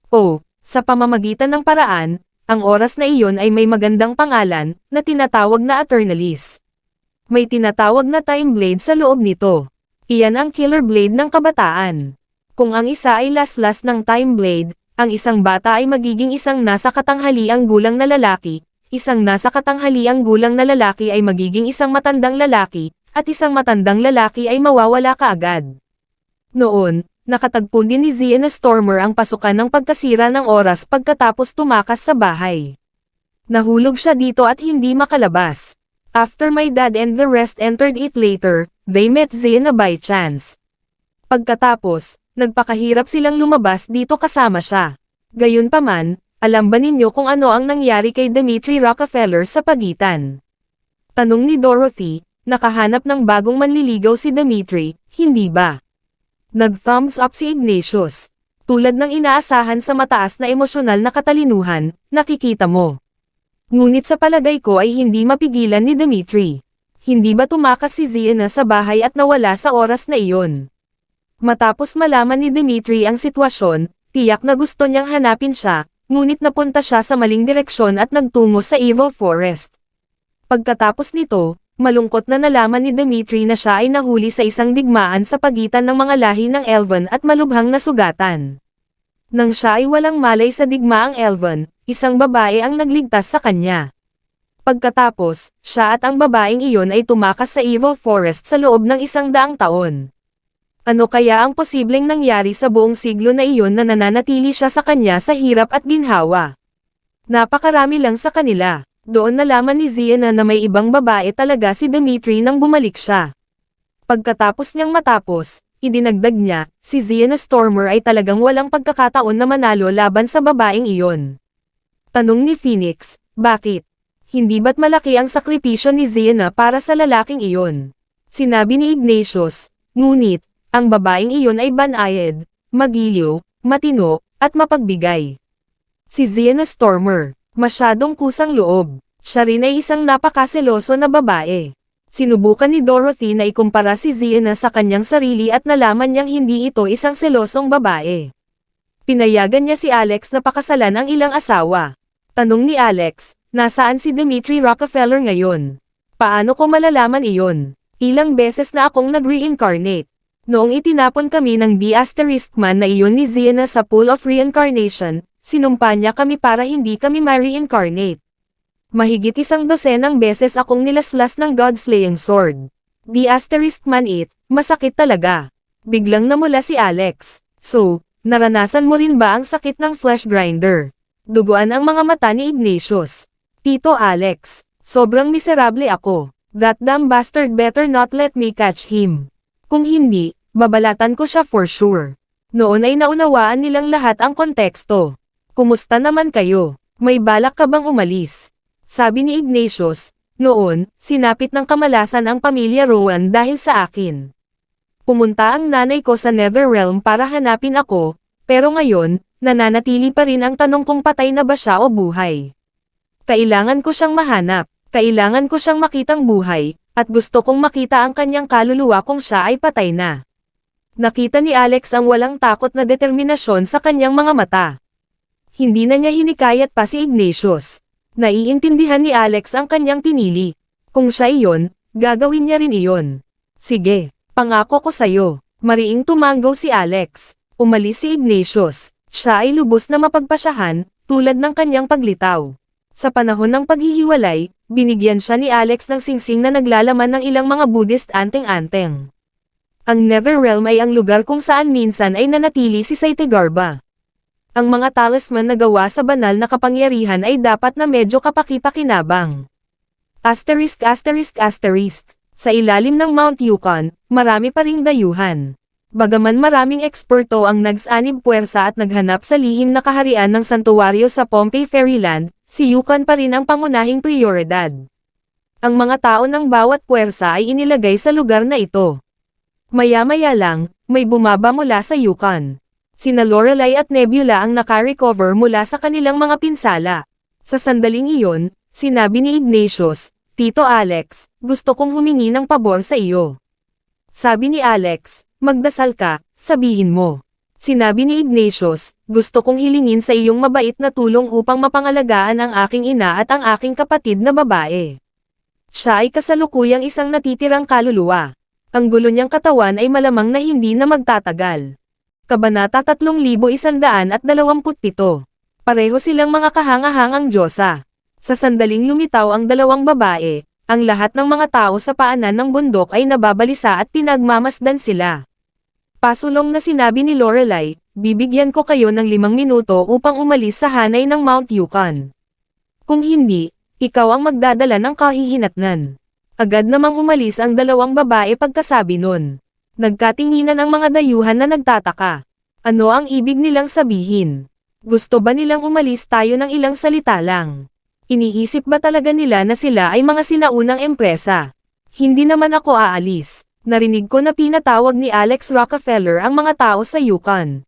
O, sa pamamagitan ng paraan, ang oras na iyon ay may magandang pangalan, na tinatawag na Eternalis. May tinatawag na Time Blade sa loob nito. Iyan ang killer blade ng kabataan. Kung ang isa ay laslas ng Time Blade, ang isang bata ay magiging isang nasa katanghaliang gulang na lalaki, isang nasa katanghaliang gulang na lalaki ay magiging isang matandang lalaki, at isang matandang lalaki ay mawawala kaagad. Noon, nakatagpo din ni Xena Stormer ang pasukan ng pagkasira ng oras pagkatapos tumakas sa bahay. Nahulog siya dito at hindi makalabas. After my dad and the rest entered it later, they met Xena by chance. Pagkatapos, nagpakahirap silang lumabas dito kasama siya. Gayunpaman, alam ba ninyo kung ano ang nangyari kay Dimitri Rockefeller sa pagitan? Tanong ni Dorothy, nakahanap ng bagong manliligaw si Dimitri, hindi ba? Nag-thumbs up si Ignatius. Tulad ng inaasahan sa mataas na emosyonal na katalinuhan, nakikita mo. Ngunit sa palagay ko ay hindi mapigilan ni Dimitri. Hindi ba tumakas si Xena sa bahay at nawala sa oras na iyon? Matapos malaman ni Dimitri ang sitwasyon, tiyak na gusto niyang hanapin siya, ngunit napunta siya sa maling direksyon at nagtungo sa Evil Forest. Pagkatapos nito, malungkot na nalaman ni Dimitri na siya ay nahuli sa isang digmaan sa pagitan ng mga lahi ng Elven at malubhang nasugatan. Nang siya ay walang malay sa digmaang Elven, isang babae ang nagligtas sa kanya. Pagkatapos, siya at ang babaeng iyon ay tumakas sa Evil Forest sa loob ng 100 taon. Ano kaya ang posibleng nangyari sa buong siglo na iyon na nananatili siya sa kanya sa hirap at ginhawa? Napakarami lang sa kanila. Doon nalaman ni Xena na may ibang babae talaga si Dimitri nang bumalik siya. Pagkatapos niyang matapos, idinagdag niya, si Xena Stormer ay talagang walang pagkakataon na manalo laban sa babaeng iyon. Tanong ni Phoenix, bakit? Hindi ba't malaki ang sakripisyo ni Xena para sa lalaking iyon? Sinabi ni Ignatius, ngunit, ang babaeng iyon ay banayad, magiliw, matino, at mapagbigay. Si Xena Stormer, masyadong kusang loob. Siya rin ay isang napakaseloso na babae. Sinubukan ni Dorothy na ikumpara si Xena sa kanyang sarili at nalaman niyang hindi ito isang selosong babae. Pinayagan niya si Alex na pakasalan ang ilang asawa. Tanong ni Alex, nasaan si Dimitri Rockefeller ngayon? Paano ko malalaman iyon? Ilang beses na akong nag-reincarnate. Noong itinapon kami ng D**man na iyon ni Xena sa Pool of Reincarnation, sinumpa niya kami para hindi kami ma-reincarnate. Mahigit 12 beses akong nilaslas ng God-slaying sword. Di asterisk man it, masakit talaga. Biglang namula si Alex. So, naranasan mo rin ba ang sakit ng flesh grinder? Duguan ang mga mata ni Ignatius. Tito Alex, sobrang miserable ako. That damn bastard better not let me catch him. Kung hindi, babalatan ko siya for sure. Noon ay naunawaan nilang lahat ang konteksto. Kumusta naman kayo? May balak ka bang umalis? Sabi ni Ignatius. Noon, sinapit ng kamalasan ang pamilya Rowan dahil sa akin. Pumunta ang nanay ko sa Netherrealm para hanapin ako, pero ngayon, nananatili pa rin ang tanong kung patay na ba siya o buhay. Kailangan ko siyang mahanap, kailangan ko siyang makitang buhay, at gusto kong makita ang kanyang kaluluwa kung siya ay patay na. Nakita ni Alex ang walang takot na determinasyon sa kanyang mga mata. Hindi na niya hinikayat pa si Ignatius. Naiintindihan ni Alex ang kanyang pinili. Kung siya iyon, gagawin niya rin iyon. Sige, pangako ko sa'yo. Mariing tumanggaw si Alex. Umalis si Ignatius. Siya ay lubos na mapagpasyahan, tulad ng kanyang paglitaw. Sa panahon ng paghihiwalay, binigyan siya ni Alex ng singsing na naglalaman ng ilang mga Buddhist anteng-anteng. Ang Netherrealm ay ang lugar kung saan minsan ay nanatili si Saitegarba. Ang mga talisman na gawa sa banal na kapangyarihan ay dapat na medyo kapaki-pakinabang. Asterisk. Sa ilalim ng Mount Yukon, marami pa ring dayuhan. Bagaman maraming eksperto ang nagsanib puwersa at naghanap sa lihim na kaharian ng santuwaryo sa Pompey Fairyland, si Yukon pa rin ang pangunahing prioridad. Ang mga tao ng bawat puwersa ay inilagay sa lugar na ito. Maya-maya lang, may bumaba mula sa Yukon. Sina Lorelai at Nebula ang naka-recover mula sa kanilang mga pinsala. Sa sandaling iyon, sinabi ni Ignatius, Tito Alex, gusto kong humingi ng pabor sa iyo. Sabi ni Alex, magdasal ka, sabihin mo. Sinabi ni Ignatius, gusto kong hilingin sa iyong mabait na tulong upang mapangalagaan ang aking ina at ang aking kapatid na babae. Siya ay kasalukuyang isang natitirang kaluluwa. Ang gulo niyang katawan ay malamang na hindi na magtatagal. Kabanata 3127. Pareho silang mga kahanga-hangang Diyosa. Sa sandaling lumitaw ang dalawang babae, ang lahat ng mga tao sa paanan ng bundok ay nababalisa at pinagmamasdan sila. Pasulong na sinabi ni Lorelai, bibigyan ko kayo ng 5 minuto upang umalis sa hanay ng Mount Yukon. Kung hindi, ikaw ang magdadala ng kahihinatnan. Agad namang umalis ang dalawang babae pagkasabi nun. Nagkatinginan ang mga dayuhan na nagtataka. Ano ang ibig nilang sabihin? Gusto ba nilang umalis tayo ng ilang salita lang? Iniisip ba talaga nila na sila ay mga sinaunang empresa? Hindi naman ako aalis. Narinig ko na pinatawag ni Alex Rockefeller ang mga tao sa Yukon.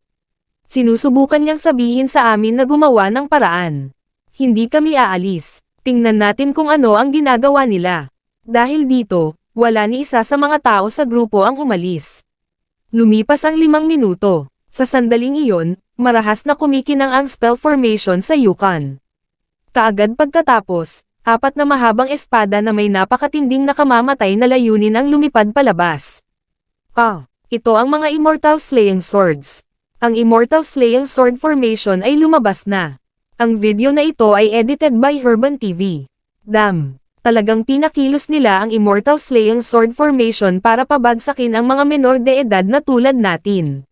Sinusubukan niyang sabihin sa amin na gumawa ng paraan. Hindi kami aalis. Tingnan natin kung ano ang ginagawa nila. Dahil dito, wala ni isa sa mga tao sa grupo ang umalis. Lumipas ang 5 minuto. Sa sandaling iyon, marahas na kumikinang ang spell formation sa Yukon. Kaagad pagkatapos, 4 na mahabang espada na may napakatinding nakamamatay na layunin ang lumipad palabas. Ito ang mga Immortal Slaying Swords. Ang Immortal Slaying Sword formation ay lumabas na. Ang video na ito ay edited by Herban TV. Damn! Talagang pinakilos nila ang Immortal Slaying Sword formation para pabagsakin ang mga menor de edad na tulad natin.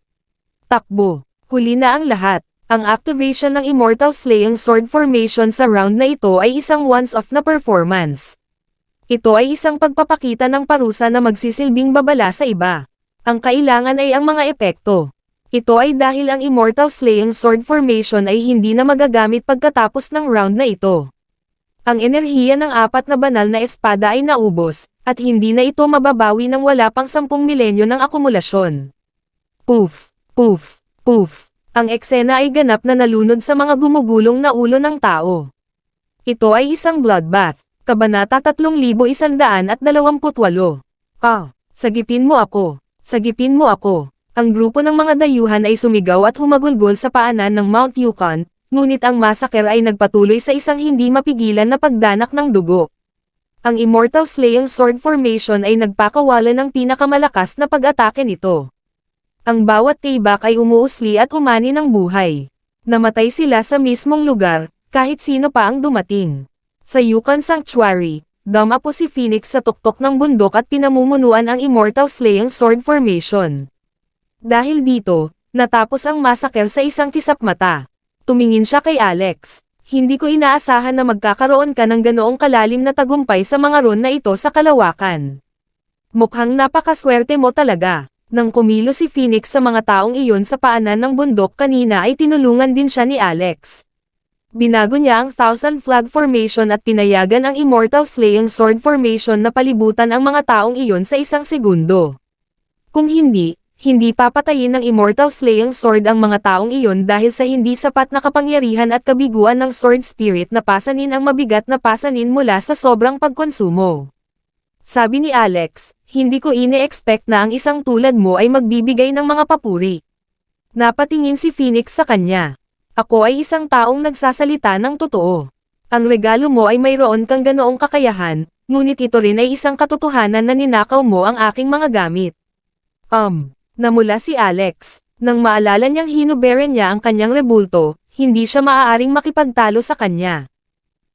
Takbo. Huli na ang lahat. Ang activation ng Immortal Slaying Sword formation sa round na ito ay isang once-off na performance. Ito ay isang pagpapakita ng parusa na magsisilbing babala sa iba. Ang kailangan ay ang mga epekto. Ito ay dahil ang Immortal Slaying Sword formation ay hindi na magagamit pagkatapos ng round na ito. Ang enerhiya ng 4 na banal na espada ay naubos, at hindi na ito mababawi ng wala pang 10 milenyo ng akumulasyon. Poof! Poof! Poof! Ang eksena ay ganap na nalunod sa mga gumugulong na ulo ng tao. Ito ay isang bloodbath. Kabanata 3128. Sagipin mo ako! Sagipin mo ako! Ang grupo ng mga dayuhan ay sumigaw at humagulgol sa paanan ng Mount Yukon, ngunit ang massacre ay nagpatuloy sa isang hindi mapigilan na pagdanak ng dugo. Ang Immortal Slaying Sword formation ay nagpakawala ng pinakamalakas na pag-atake nito. Ang bawat tibak ay umuusli at umani ng buhay. Namatay sila sa mismong lugar, kahit sino pa ang dumating. Sa Yukon Sanctuary, dama po si Phoenix sa tuktok ng bundok at pinamumunuan ang Immortal Slaying Sword Formation. Dahil dito, natapos ang massacre sa isang kisap mata. Tumingin siya kay Alex. Hindi ko inaasahan na magkakaroon ka ng ganoong kalalim na tagumpay sa mga ron na ito sa kalawakan. Mukhang napakaswerte mo talaga. Nang kumilo si Phoenix sa mga taong iyon sa paanan ng bundok kanina ay tinulungan din siya ni Alex. Binago niya ang Thousand Flag Formation at pinayagan ang Immortal Slaying Sword Formation na palibutan ang mga taong iyon sa isang segundo. Kung hindi papatayin ng Immortal Slaying Sword ang mga taong iyon dahil sa hindi sapat na kapangyarihan at kabiguan ng Sword Spirit na pasanin ang mabigat na pasanin mula sa sobrang pagkonsumo. Sabi ni Alex, hindi ko ine-expect na ang isang tulad mo ay magbibigay ng mga papuri. Napatingin si Phoenix sa kanya. Ako ay isang taong nagsasalita ng totoo. Ang regalo mo ay mayroon kang ganoong kakayahan, ngunit ito rin ay isang katotohanan na ninakaw mo ang aking mga gamit. Namula si Alex. Nang maalala niyang hinubaran niya ang kanyang rebulto, hindi siya maaaring makipagtalo sa kanya.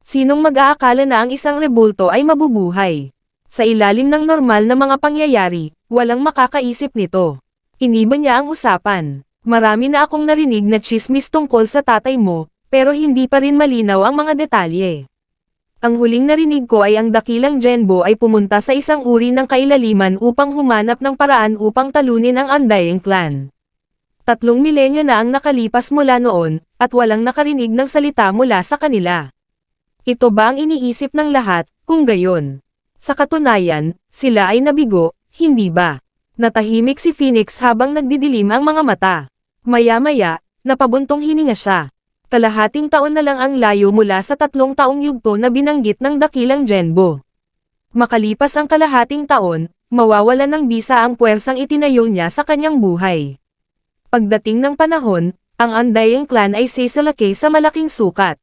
Sinong mag-aakala na ang isang rebulto ay mabubuhay? Sa ilalim ng normal na mga pangyayari, walang makakaisip nito. Iniba niya ang usapan. Marami na akong narinig na chismis tungkol sa tatay mo, pero hindi pa rin malinaw ang mga detalye. Ang huling narinig ko ay ang dakilang Genbo ay pumunta sa isang uri ng kailaliman upang humanap ng paraan upang talunin ang Undying Clan. 3 milenyo na ang nakalipas mula noon, at walang nakarinig ng salita mula sa kanila. Ito ba ang iniisip ng lahat, kung gayon? Sa katunayan, sila ay nabigo, hindi ba? Natahimik si Phoenix habang nagdidilim ang mga mata. Maya-maya, napabuntong hininga siya. Kalahating taon na lang ang layo mula sa 3 taong yugto na binanggit ng dakilang Genbo. Makalipas ang kalahating taon, mawawalan ng bisa ang puwersang itinayo niya sa kanyang buhay. Pagdating ng panahon, ang Undying Clan ay sisalaki sa malaking sukat.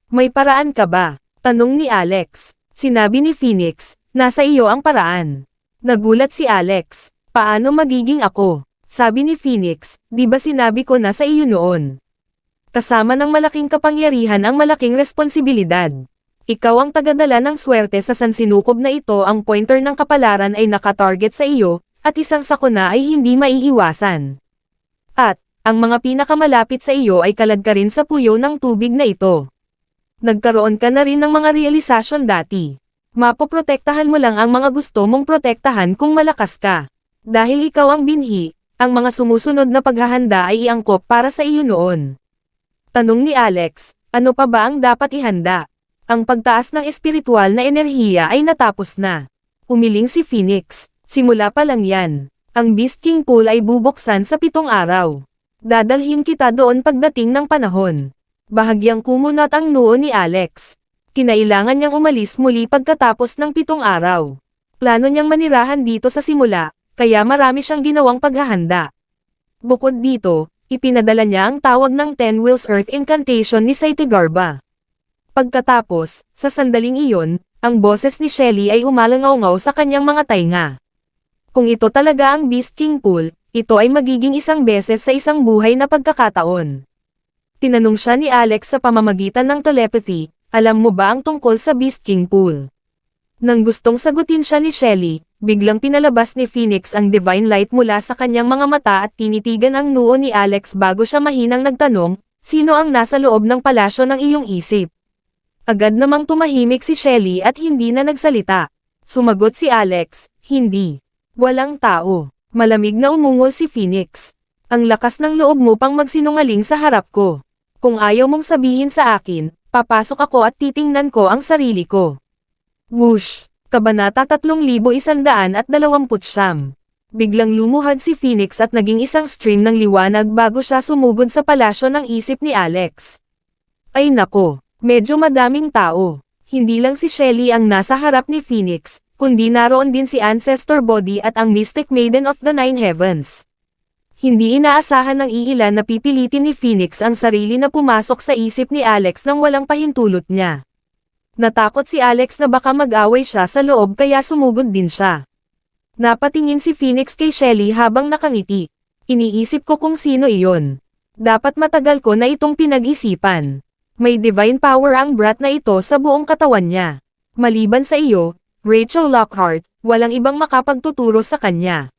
May paraan ka ba? Tanong ni Alex. Sinabi ni Phoenix, nasa iyo ang paraan. Nagulat si Alex. Paano magiging ako? Sabi ni Phoenix, di ba sinabi ko na sa iyo noon? Kasama ng malaking kapangyarihan ang malaking responsibilidad. Ikaw ang tagadala ng swerte sa sansinukob na ito, ang pointer ng kapalaran ay nakatarget sa iyo, at isang sakuna ay hindi maiiwasan. At, ang mga pinakamalapit sa iyo ay kaladkarin sa puyo ng tubig na ito. Nagkaroon ka na rin ng mga realisasyon dati. Mapoprotektahan mo lang ang mga gusto mong protektahan kung malakas ka. Dahil ikaw ang binhi, ang mga sumusunod na paghahanda ay iangkop para sa iyo noon. Tanong ni Alex, ano pa ba ang dapat ihanda? Ang pagtaas ng espiritual na enerhiya ay natapos na. Umiling si Phoenix, simula pa lang yan. Ang Beast King Pool ay bubuksan sa 7 araw. Dadalhin kita doon pagdating ng panahon. Bahagyang kumunat ang noo ni Alex. Kinailangan niyang umalis muli pagkatapos ng 7 araw. Plano niyang manirahan dito sa simula, kaya marami siyang ginawang paghahanda. Bukod dito, ipinadala niya ang tawag ng 10 Wheels Earth Incantation ni Saitigarba. Pagkatapos, sa sandaling iyon, ang boses ni Shelly ay umalangaw-ngaw sa kanyang mga tainga. Kung ito talaga ang Beast King Pool, ito ay magiging isang beses sa isang buhay na pagkakataon. Tinanong siya ni Alex sa pamamagitan ng telepathy, alam mo ba ang tungkol sa Beast King Pool? Nang gustong sagutin siya ni Shelly, biglang pinalabas ni Phoenix ang divine light mula sa kanyang mga mata at tinitigan ang noo ni Alex bago siya mahinang nagtanong, sino ang nasa loob ng palasyo ng iyong isip? Agad namang tumahimik si Shelly at hindi na nagsalita. Sumagot si Alex, hindi. Walang tao. Malamig na umungol si Phoenix. Ang lakas ng loob mo pang magsinungaling sa harap ko. Kung ayaw mong sabihin sa akin, papasok ako at titingnan ko ang sarili ko. Whoosh! Kabanata 3129. Biglang lumuhad si Phoenix at naging isang stream ng liwanag bago siya sumugod sa palasyo ng isip ni Alex. Ay nako, medyo madaming tao. Hindi lang si Shelly ang nasa harap ni Phoenix, kundi naroon din si Ancestor Body at ang Mystic Maiden of the Nine Heavens. Hindi inaasahan ng iilan na pipilitin ni Phoenix ang sarili na pumasok sa isip ni Alex nang walang pahintulot niya. Natakot si Alex na baka mag-away siya sa loob kaya sumugod din siya. Napatingin si Phoenix kay Shelly habang nakangiti. Iniisip ko kung sino iyon. Dapat matagal ko na itong pinag-isipan. May divine power ang brat na ito sa buong katawan niya. Maliban sa iyo, Rachel Lockhart, walang ibang makapagtuturo sa kanya.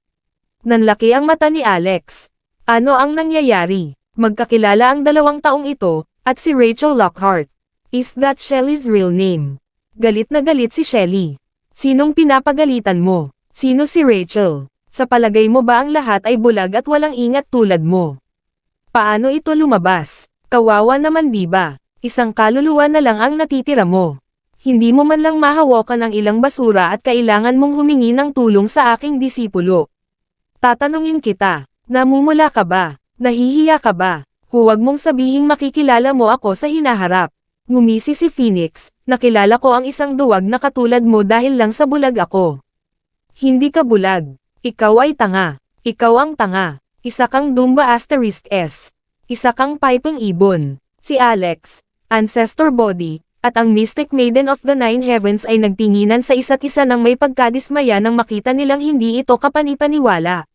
Nanlaki ang mata ni Alex. Ano ang nangyayari? Magkakilala ang 2 taong ito, at si Rachel Lockhart. Is that Shelly's real name? Galit na galit si Shelly. Sinong pinapagalitan mo? Sino si Rachel? Sa palagay mo ba ang lahat ay bulag at walang ingat tulad mo? Paano ito lumabas? Kawawa naman di ba? Isang kaluluwa na lang ang natitira mo. Hindi mo man lang mahawakan ang ilang basura at kailangan mong humingi ng tulong sa aking disipulo. Tatanungin kita, namumula ka ba? Nahihiya ka ba? Huwag mong sabihing makikilala mo ako sa hinaharap. Ngumisi si Phoenix, nakilala ko ang isang duwag na katulad mo dahil lang sa bulag ako. Hindi ka bulag. Ikaw ay tanga. Ikaw ang tanga. Isa kang Dumba *S. Isa kang piping ibon. Si Alex, Ancestor Body, at ang Mystic Maiden of the Nine Heavens ay nagtinginan sa isa't isa nang may pagkadismaya nang makita nilang hindi ito kapanipaniwala.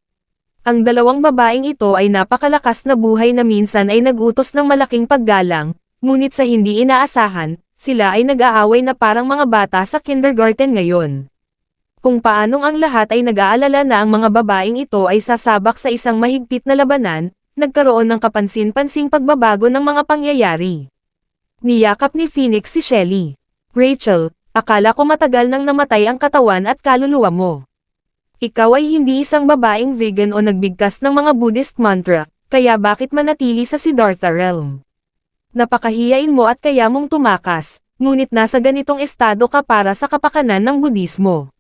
Ang 2 babaeng ito ay napakalakas na buhay na minsan ay nagutos ng malaking paggalang, ngunit sa hindi inaasahan, sila ay nag-aaway na parang mga bata sa kindergarten ngayon. Kung paanong ang lahat ay nag-aalala na ang mga babaeng ito ay sasabak sa isang mahigpit na labanan, nagkaroon ng kapansin-pansing pagbabago ng mga pangyayari. Niyakap ni Phoenix si Shelly. Rachel, akala ko matagal nang namatay ang katawan at kaluluwa mo. Ikaw ay hindi isang babaeng vegan o nagbigkas ng mga Buddhist mantra, kaya bakit manatili sa Siddhartha realm? Napakahiyain mo at kaya mong tumakas, ngunit nasa ganitong estado ka para sa kapakanan ng Budismo.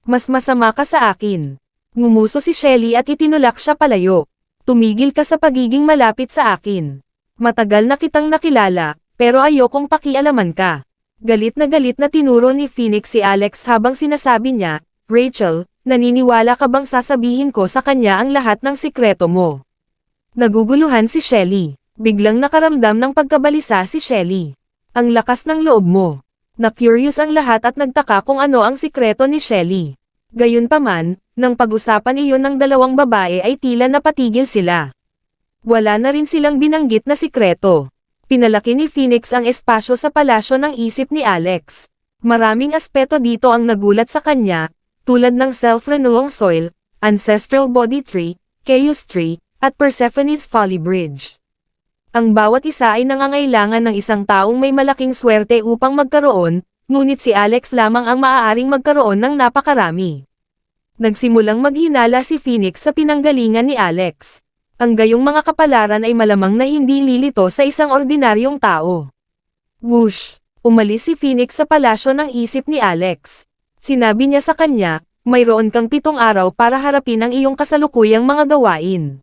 Mas masama ka sa akin. Ngumuso si Shelly at itinulak siya palayo. Tumigil ka sa pagiging malapit sa akin. Matagal na kitang nakilala, pero ayokong pakialaman ka. Galit na tinuro ni Phoenix si Alex habang sinasabi niya, Rachel, naniniwala ka bang sasabihin ko sa kanya ang lahat ng sikreto mo? Naguguluhan si Shelly. Biglang nakaramdam ng pagkabalisa si Shelly. Ang lakas ng loob mo. Na-curious ang lahat at nagtaka kung ano ang sikreto ni Shelly. Gayunpaman, nang pag-usapan iyon ng 2 babae ay tila napatigil sila. Wala na rin silang binanggit na sikreto. Pinalaki ni Phoenix ang espasyo sa palasyo ng isip ni Alex. Maraming aspeto dito ang nagulat sa kanya, tulad ng self-renewing soil, ancestral body tree, chaos tree, at Persephone's Folly Bridge. Ang bawat isa ay nangangailangan ng isang taong may malaking swerte upang magkaroon, ngunit si Alex lamang ang maaaring magkaroon ng napakarami. Nagsimulang maghinala si Phoenix sa pinanggalingan ni Alex. Ang gayong mga kapalaran ay malamang na hindi lilito sa isang ordinaryong tao. Whoosh! Umalis si Phoenix sa palasyo ng isip ni Alex. Sinabi niya sa kanya, mayroon kang 7 araw para harapin ang iyong kasalukuyang mga gawain.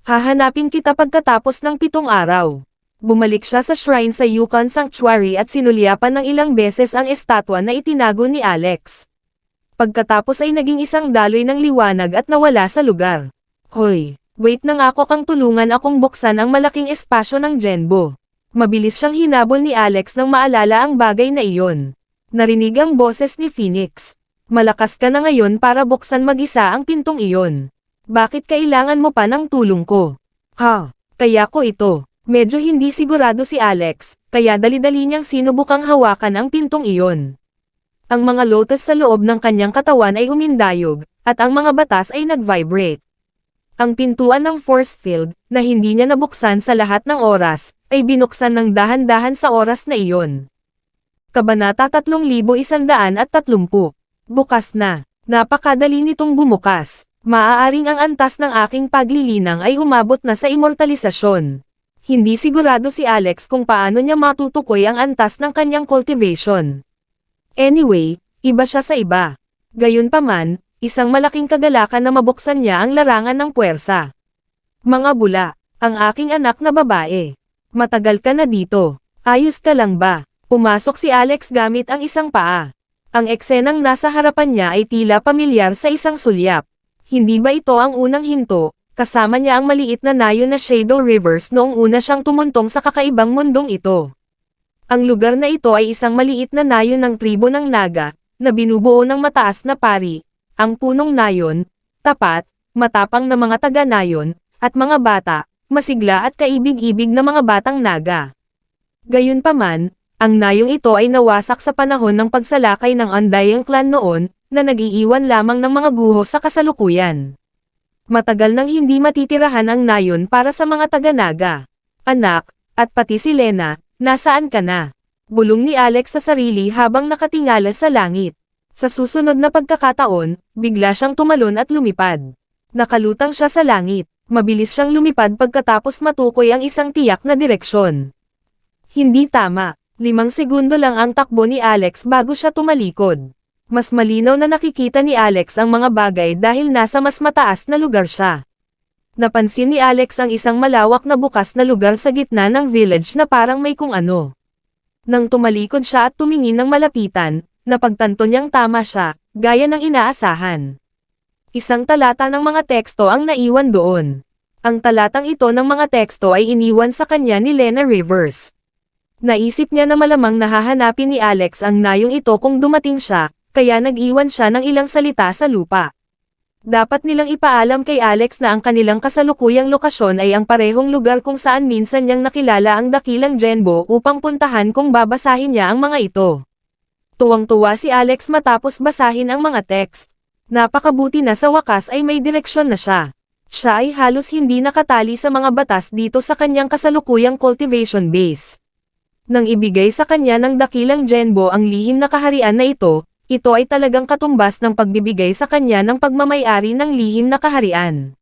Hahanapin kita pagkatapos ng 7 araw. Bumalik siya sa shrine sa Yukon Sanctuary at sinulyapan ng ilang beses ang estatwa na itinago ni Alex. Pagkatapos ay naging isang daloy ng liwanag at nawala sa lugar. Hoy, wait na nga ako kang tulungan akong buksan ang malaking espasyo ng Genbo. Mabilis siyang hinabol ni Alex nang maalala ang bagay na iyon. Narinig ang boses ni Phoenix. Malakas ka na ngayon para buksan mag-isa ang pintong iyon. Bakit kailangan mo pa ng tulong ko? Ha, kaya ko ito. Medyo hindi sigurado si Alex, kaya dali-dali niyang sinubukang hawakan ang pintong iyon. Ang mga lotus sa loob ng kanyang katawan ay umindayog, at ang mga batas ay nag-vibrate. Ang pintuan ng force field, na hindi niya nabuksan sa lahat ng oras, ay binuksan ng dahan-dahan sa oras na iyon. Kabanata 3130. Bukas na. Napakadali nitong bumukas. Maaaring ang antas ng aking paglilinang ay umabot na sa immortalisasyon. Hindi sigurado si Alex kung paano niya matutukoy ang antas ng kanyang cultivation. Anyway, iba siya sa iba. Gayunpaman, isang malaking kagalakan na mabuksan niya ang larangan ng puwersa. Mga bula, ang aking anak na babae. Matagal ka na dito. Ayos ka lang ba? Pumasok si Alex gamit ang isang paa. Ang eksenang nasa harapan niya ay tila pamilyar sa isang sulyap. Hindi ba ito ang unang hinto, kasama niya ang maliit na nayon na Shadow Rivers noong una siyang tumuntong sa kakaibang mundong ito. Ang lugar na ito ay isang maliit na nayon ng tribo ng Naga, na binubuo ng mataas na pari, ang punong nayon, tapat, matapang na mga taga-nayon, at mga bata, masigla at kaibig-ibig na mga batang Naga. Gayunpaman, Ang nayong ito ay nawasak sa panahon ng pagsalakay ng Andayang clan noon, na nag-iiwan lamang ng mga guho sa kasalukuyan. Matagal nang hindi matitirahan ang nayon para sa mga taga-Naga. Anak, at pati si Lena, nasaan ka na? Bulong ni Alex sa sarili habang nakatingala sa langit. Sa susunod na pagkakataon, bigla siyang tumalon at lumipad. Nakalutang siya sa langit. Mabilis siyang lumipad pagkatapos matukoy ang isang tiyak na direksyon. Hindi tama. 5 segundo lang ang takbo ni Alex bago siya tumalikod. Mas malinaw na nakikita ni Alex ang mga bagay dahil nasa mas mataas na lugar siya. Napansin ni Alex ang isang malawak na bukas na lugar sa gitna ng village na parang may kung ano. Nang tumalikod siya at tumingin ng malapitan, napagtanto niyang tama siya, gaya ng inaasahan. Isang talata ng mga teksto ang naiwan doon. Ang talatang ito ng mga teksto ay iniwan sa kanya ni Lena Rivers. Naisip niya na malamang nahahanapin ni Alex ang nayong ito kung dumating siya, kaya nag-iwan siya ng ilang salita sa lupa. Dapat nilang ipaalam kay Alex na ang kanilang kasalukuyang lokasyon ay ang parehong lugar kung saan minsan niyang nakilala ang dakilang Genbo upang puntahan kung babasahin niya ang mga ito. Tuwang-tuwa si Alex matapos basahin ang mga text. Napakabuti na sa wakas ay may direksyon na siya. Siya ay halos hindi nakatali sa mga batas dito sa kanyang kasalukuyang cultivation base. Nang ibigay sa kanya ng dakilang Genbo ang lihim na kaharian na ito ay talagang katumbas ng pagbibigay sa kanya ng pagmamayari ng lihim na kaharian.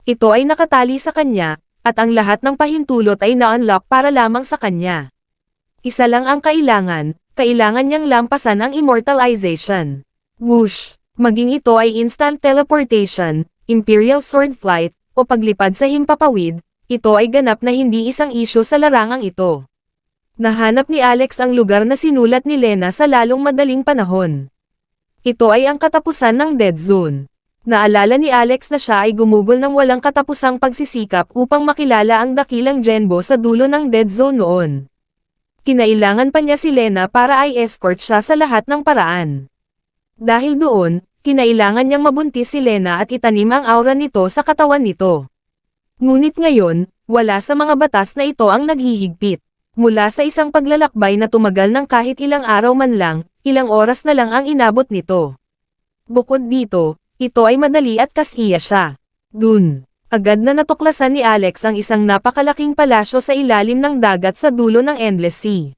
Ito ay nakatali sa kanya, at ang lahat ng pahintulot ay na-unlock para lamang sa kanya. Isa lang ang kailangan niyang lampasan ang immortalization. Whoosh! Maging ito ay instant teleportation, Imperial Sword Flight, o paglipad sa himpapawid, ito ay ganap na hindi isang isyu sa larangang ito. Nahanap ni Alex ang lugar na sinulat ni Lena sa lalong madaling panahon. Ito ay ang katapusan ng Dead Zone. Naalala ni Alex na siya ay gumugol ng walang katapusang pagsisikap upang makilala ang dakilang Genbo sa dulo ng Dead Zone noon. Kinailangan pa niya si Lena para ay escort siya sa lahat ng paraan. Dahil doon, kinailangan niyang mabuntis si Lena at itanim ang aura nito sa katawan nito. Ngunit ngayon, wala sa mga batas na ito ang naghihigpit. Mula sa isang paglalakbay na tumagal ng kahit ilang araw man lang, ilang oras na lang ang inabot nito. Bukod dito, ito ay madali at kasiya siya. Dun, agad na natuklasan ni Alex ang isang napakalaking palasyo sa ilalim ng dagat sa dulo ng Endless Sea.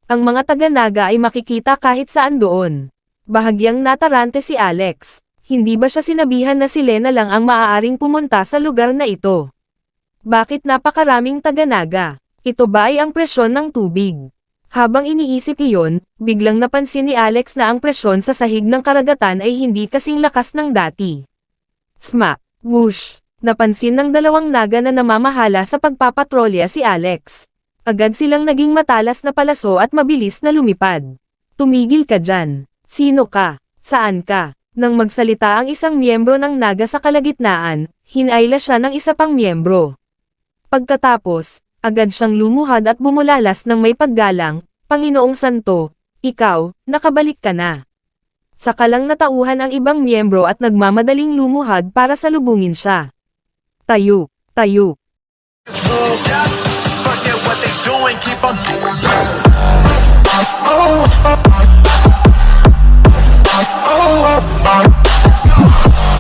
Ang mga taga-Naga ay makikita kahit saan doon. Bahagyang natarante si Alex. Hindi ba siya sinabihan na si Lena lang ang maaaring pumunta sa lugar na ito? Bakit napakaraming taga-Naga? Ito ba ay ang presyon ng tubig? Habang iniisip iyon, biglang napansin ni Alex na ang presyon sa sahig ng karagatan ay hindi kasing lakas ng dati. Smack! Whoosh! Napansin ng dalawang naga na namamahala sa pagpapatrolya si Alex. Agad silang naging matalas na palaso at mabilis na lumipad. Tumigil ka dyan. Sino ka? Saan ka? Nang magsalita ang isang miyembro ng naga sa kalagitnaan, hinayla siya ng isa pang miyembro. Pagkatapos, agad siyang lumuhad at bumulalas ng may paggalang, Panginoong Santo, ikaw, nakabalik ka na. Saka lang natauhan ang ibang miyembro at nagmamadaling lumuhad para salubungin siya. Tayo, tayo. Oh,